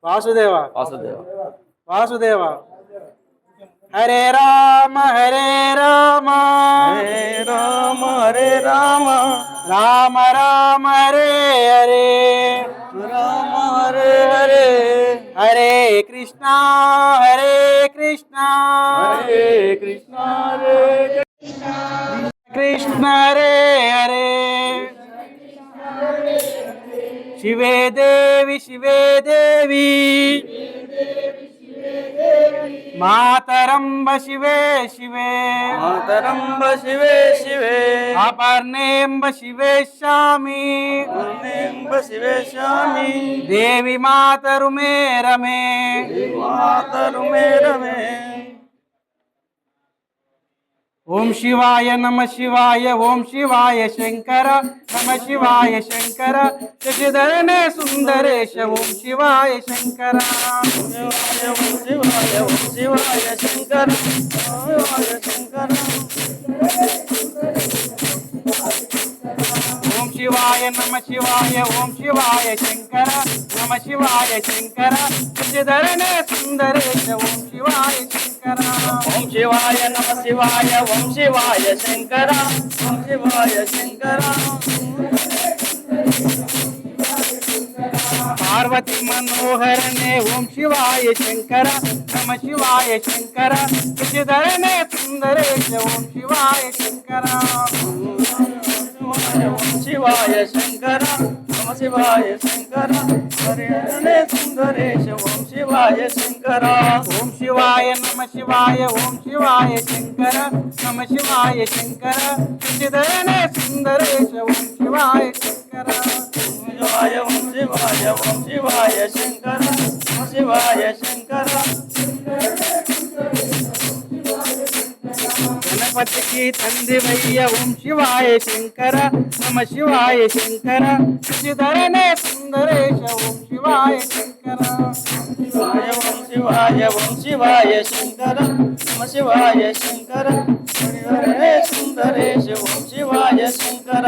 వాసుదేవ వాసుదేవ వాసుదేవ. హరే రామ హరే రామ హరే రామ హరే రామ రామ రామ హరే హరే రామ హరే హరే హరే కృష్ణ హరే కృష్ణ హరే కృష్ణ హరే కృష్ణ హరే హరే శివే దేవి శివే దేవి మాతరంబ శివే శివే మాతరంబ శివే శివే అపర్ణేంబ శివేశామి పూర్ణేంబ శివే శామి దేవి మాతరు మే రమే మాతరు మే రమే. ఓం శివాయ నమ శివాయ ఓం శివాయ శంకర నమ శివాయ శంకర శశిధరనే సుందరేశ ఓం శివాయ శంకర శివాయ ఓం శివాయ ఓం శివాయ శంకర శివాయ శంకర ఓం శివాయ నమ శివాయ ఓం శివాయ శంకర నమ శివాయ శంకర శశిధరనే సుందరేశ ఓం శివాయ శంకర ఓం శివాయ నమ శివాయ ఓం శివాయ శంకర ఓం శివాయ శంకర పార్వతి మనోహరనే ఓం శివాయ శంకర నమ శివాయ శంకర శశిధరనే సుందరేశ ఓం శివాయ శంకర ఓం శివాయ శంకర నమ శివాయ శంకర హరే హరే సుందరేశ ఓం శివాయ శంకర ఓం శివాయ నమ శివాయ ఓం శివాయ శంకర నమ శివాయ శంకర శశిధరనే సుందరేశ ఓం శివాయ శంకర శివాయ ఓం శివాయ ఓం శివాయ శంకర ఓం శివాయ శంకర గణపతికి తండ్రివయ్య ఓం శివాయ శంకర నమ శివాయ శంకర శశిధరనే సుందరేశ ఓం శివాయ శంకర శివాయ ఓం శివాయ ఓం శివాయ శంకర నమ శివాయ శంకర హరి హరే సుందరేశ ఓం శివాయ శంకర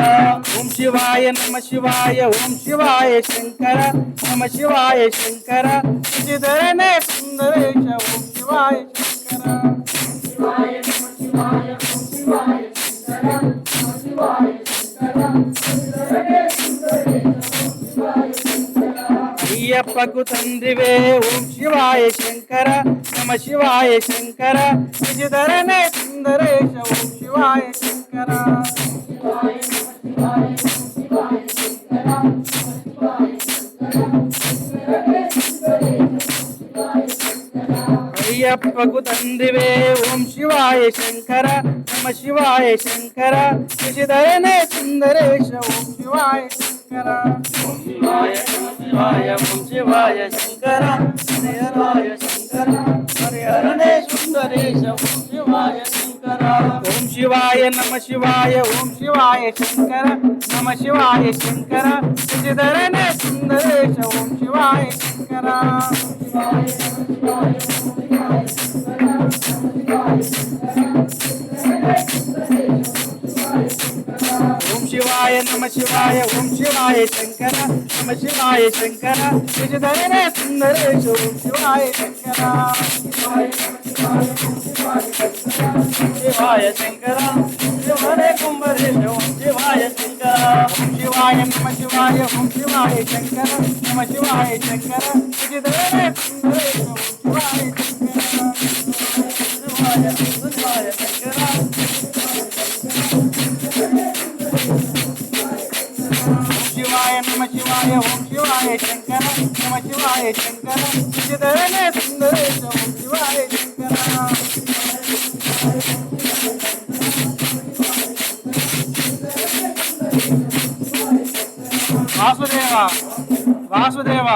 ఓం శివాయ నమ శివాయ ఓం శివాయ శంకర నమ శివాయ శంకర శశిధరనే సుందరేశ ఓం శివాయ శంకర అయ్యప్పకు తండ్రివే ఓం శివాయ శంకర నమ శివాయ శంకర శశిధరనే సుందరేశ ఓం శివాయ శంకర అయ్యప్పకు తండ్రివే ఓం శివాయ శంకర నమ శివాయ శంకర శశిధరనే సుందరేశ ఓం శివాయ శంకర శివాయ శివాయ ఓం శివాయ శంకర హరి హరాయ శంకర హరి హరనే సుందరేశ ఓం శివాయ శంకర ఓం శివాయ నమ శివాయ ఓం శివాయ శంకర నమ శివాయ శంకర శశిధరనే సుందరేశ ఓం శివాయ శంకర ఓం శివాయ నమ శివాయ ఓం శివాయ శంకర నమ శివాయ శంకర శశిధరనే సుందరేశ ఓం శివాయ శంకర శివాయ శంకర శివరే కుంభరేశ ఓం శివాయ శంకర ఓం శివాయ నమ శివాయ ఓం శివాయ శంకర నమ శివాయ శంకర శశిధరనే సుందరేశ ఓం శివాయ శంకర శివాయ శివాయ శంకర శివాయ నమ శివాయ ఓం శివాయ శంకర నమ శివాయ శంకర శశిధరనే సుందరేశ ఓం శివాయ శంకర వాసుదేవ వాసుదేవ